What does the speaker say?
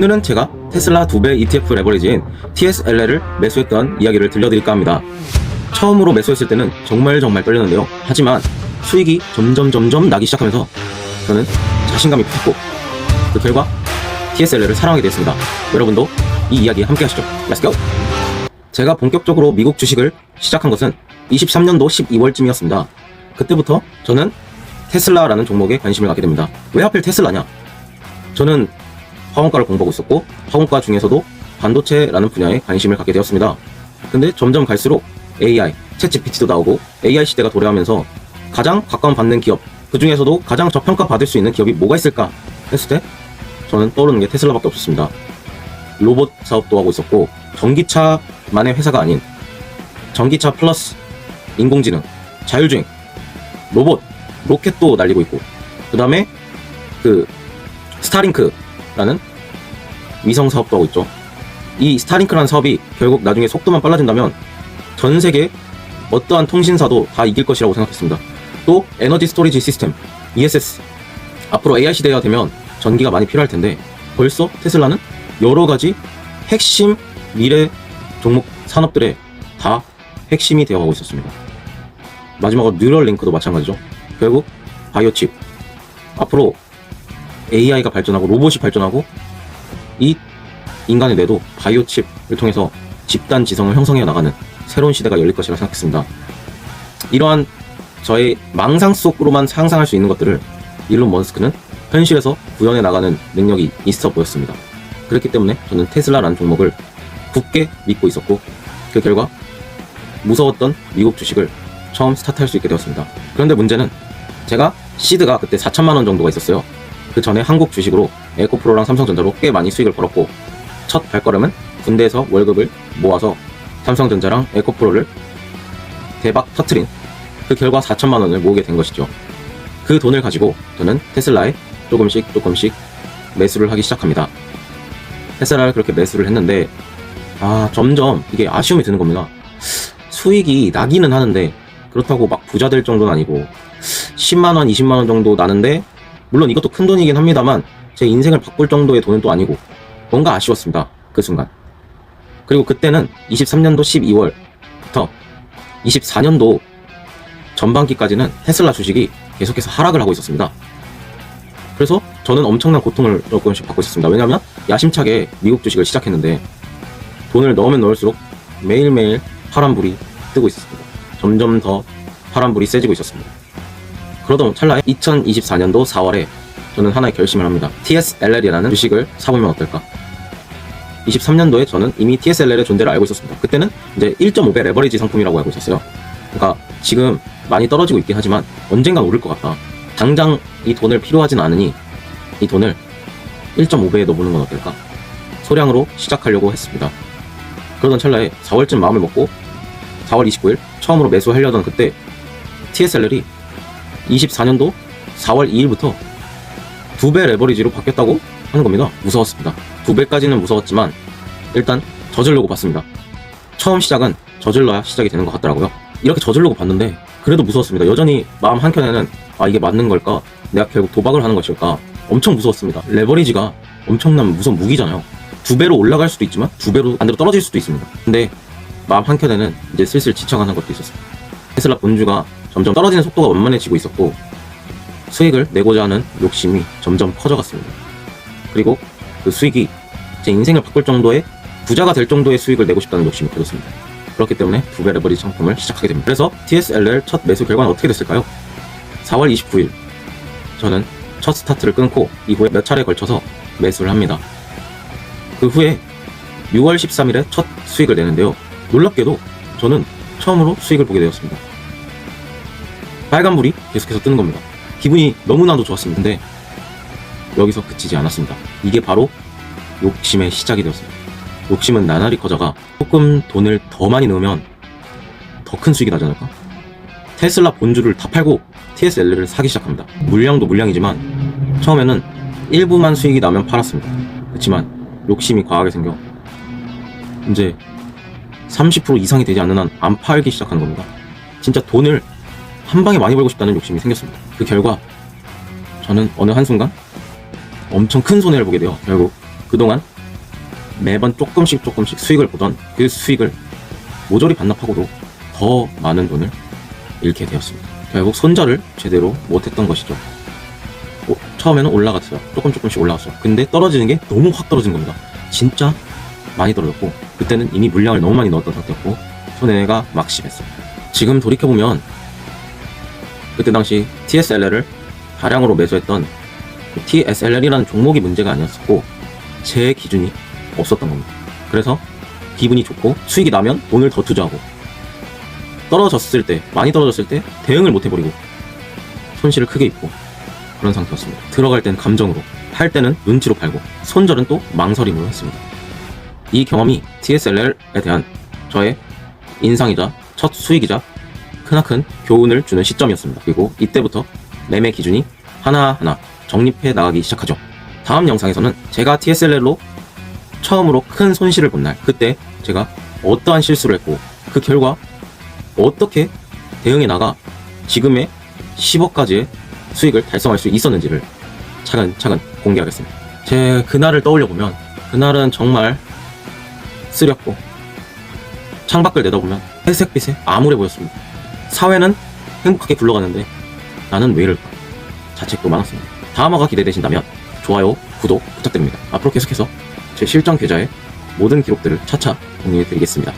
오늘은 제가 테슬라 2배 ETF 레버리지인 TSLR을 매수했던 이야기를 들려드릴까 합니다. 처음으로 매수했을 때는 정말 떨렸는데요. 하지만 수익이 점점 나기 시작하면서 저는 자신감이 붙었고 그 결과 TSLR을 사랑하게 됐습니다. 여러분도 이 이야기에 함께 하시죠. Let's go! 제가 본격적으로 미국 주식을 시작한 것은 23년도 12월쯤이었습니다. 그때부터 저는 테슬라라는 종목에 관심을 갖게 됩니다. 왜 하필 테슬라냐? 저는 화원과를 공부하고 있었고 화원과 중에서도 반도체라는 분야에 관심을 갖게 되었습니다. 근데 점점 갈수록 AI, 챗GPT도 나오고 AI 시대가 도래하면서 가장 각광받는 기업, 그 중에서도 가장 저평가받을 수 있는 기업이 뭐가 있을까 했을 때 저는 떠오르는 게 테슬라밖에 없었습니다. 로봇 사업도 하고 있었고 전기차만의 회사가 아닌 전기차 플러스 인공지능, 자율주행, 로봇, 로켓도 날리고 있고 그 다음에 그 스타링크라는 위성 사업도 하고 있죠. 이 스타링크라는 사업이 결국 나중에 속도만 빨라진다면 전 세계 어떠한 통신사도 다 이길 것이라고 생각했습니다. 또 에너지 스토리지 시스템, ESS, 앞으로 AI 시대가 되면 전기가 많이 필요할 텐데 벌써 테슬라는 여러 가지 핵심 미래 종목 산업들의 다 핵심이 되어가고 있었습니다. 마지막으로 뉴럴링크도 마찬가지죠. 결국 바이오칩, 앞으로 AI가 발전하고 로봇이 발전하고 이 인간의 뇌도 바이오칩을 통해서 집단 지성을 형성해 나가는 새로운 시대가 열릴 것이라 생각했습니다. 이러한 저의 망상 속으로만 상상할 수 있는 것들을 일론 머스크는 현실에서 구현해 나가는 능력이 있어 보였습니다. 그렇기 때문에 저는 테슬라라는 종목을 굳게 믿고 있었고 그 결과 무서웠던 미국 주식을 처음 스타트할 수 있게 되었습니다. 그런데 문제는 제가 시드가 그때 4천만원 정도가 있었어요. 그 전에 한국 주식으로 에코프로랑 삼성전자로 꽤 많이 수익을 벌었고 첫 발걸음은 군대에서 월급을 모아서 삼성전자랑 에코프로를 대박 터트린 그 결과 4천만원을 모으게 된 것이죠. 그 돈을 가지고 저는 테슬라에 조금씩 매수를 하기 시작합니다. 테슬라를 그렇게 매수를 했는데 점점 이게 아쉬움이 드는 겁니다. 수익이 나기는 하는데 그렇다고 막 부자 될 정도는 아니고 10만원, 20만원 정도 나는데 물론 이것도 큰 돈이긴 합니다만 제 인생을 바꿀 정도의 돈은 또 아니고 뭔가 아쉬웠습니다. 그 순간. 그리고 그때는 23년도 12월부터 24년도 전반기까지는 테슬라 주식이 계속해서 하락을 하고 있었습니다. 그래서 저는 엄청난 고통을 조금씩 받고 있었습니다. 왜냐하면 야심차게 미국 주식을 시작했는데 돈을 넣으면 넣을수록 매일매일 파란불이 뜨고 있었습니다. 점점 더 파란불이 세지고 있었습니다. 그러던 찰나에 2024년도 4월에 저는 하나의 결심을 합니다. TSLR이라는 주식을 사보면 어떨까? 23년도에 저는 이미 TSLR의 존재를 알고 있었습니다. 그때는 이제 1.5배 레버리지 상품이라고 알고 있었어요. 그러니까 지금 많이 떨어지고 있긴 하지만 언젠간 오를 것 같다. 당장 이 돈을 필요하진 않으니 이 돈을 1.5배에 넣어보는 건 어떨까? 소량으로 시작하려고 했습니다. 그러던 찰나에 4월쯤 마음을 먹고 4월 29일 처음으로 매수하려던 그때 TSLR이 24년도 4월 2일부터 2배 레버리지로 바뀌었다고 하는 겁니다. 무서웠습니다. 2배까지는 무서웠지만 일단 저질러고 봤습니다. 처음 시작은 저질러야 시작이 되는 것 같더라고요. 이렇게 저질러고 봤는데 그래도 무서웠습니다. 여전히 마음 한켠에는 이게 맞는 걸까? 내가 결국 도박을 하는 것일까? 엄청 무서웠습니다. 레버리지가 엄청난 무서운 무기잖아요. 2배로 올라갈 수도 있지만 2배로 반대로 떨어질 수도 있습니다. 근데 마음 한켠에는 이제 슬슬 지쳐가는 것도 있었습니다. 테슬라 본주가 점점 떨어지는 속도가 완만해지고 있었고 수익을 내고자 하는 욕심이 점점 커져갔습니다. 그리고 그 수익이 제 인생을 바꿀 정도의 부자가 될 정도의 수익을 내고 싶다는 욕심이 커졌습니다. 그렇기 때문에 2배 레버리지 상품을 시작하게 됩니다. 그래서 TSLR 첫 매수 결과는 어떻게 됐을까요? 4월 29일 저는 첫 스타트를 끊고 이후에 몇 차례에 걸쳐서 매수를 합니다. 그 후에 6월 13일에 첫 수익을 내는데요. 놀랍게도 저는 처음으로 수익을 보게 되었습니다. 빨간불이 계속해서 뜨는 겁니다. 기분이 너무나도 좋았습니다. 근데 여기서 그치지 않았습니다. 이게 바로 욕심의 시작이 되었습니다. 욕심은 나날이 커져가 조금 돈을 더 많이 넣으면 더 큰 수익이 나지 않을까? 테슬라 본주를 다 팔고 TSLR을 사기 시작합니다. 물량도 물량이지만 처음에는 일부만 수익이 나면 팔았습니다. 그렇지만 욕심이 과하게 생겨 이제 30% 이상이 되지 않는 한 안 팔기 시작하는 겁니다. 진짜 돈을 한 방에 많이 벌고 싶다는 욕심이 생겼습니다. 그 결과 저는 어느 한순간 엄청 큰 손해를 보게 돼요. 결국 그동안 매번 조금씩 수익을 보던 그 수익을 모조리 반납하고도 더 많은 돈을 잃게 되었습니다. 결국 손절을 제대로 못했던 것이죠. 처음에는 올라갔어요. 조금씩 올라갔어요. 근데 떨어지는 게 너무 확 떨어진 겁니다. 진짜 많이 떨어졌고, 그때는 이미 물량을 너무 많이 넣었던 상태였고 손해가 막 심했어요. 지금 돌이켜보면 그때 당시 TSLR을 다량으로 매수했던 TSLR이라는 종목이 문제가 아니었었고 제 기준이 없었던 겁니다. 그래서 기분이 좋고 수익이 나면 돈을 더 투자하고, 떨어졌을 때, 많이 떨어졌을 때 대응을 못 해버리고 손실을 크게 입고 그런 상태였습니다. 들어갈 땐 감정으로, 팔 때는 눈치로 팔고, 손절은 또 망설임으로 했습니다. 이 경험이 TSLR에 대한 저의 인상이자 첫 수익이자 크나큰 교훈을 주는 시점이었습니다. 그리고 이때부터 매매 기준이 하나하나 정립해 나가기 시작하죠. 다음 영상에서는 제가 TSLR로 처음으로 큰 손실을 본 날, 그때 제가 어떠한 실수를 했고 그 결과 어떻게 대응해 나가 지금의 10억까지의 수익을 달성할 수 있었는지를 차근차근 공개하겠습니다. 제 그날을 떠올려 보면 그날은 정말 쓰렸고 창밖을 내다보면 회색빛에 암울해 보였습니다. 사회는 행복하게 굴러가는데 나는 왜 이럴까? 자책도 많았습니다. 다음 화가 기대되신다면 좋아요, 구독 부탁드립니다. 앞으로 계속해서 제 실전 계좌의 모든 기록들을 차차 공유해 드리겠습니다.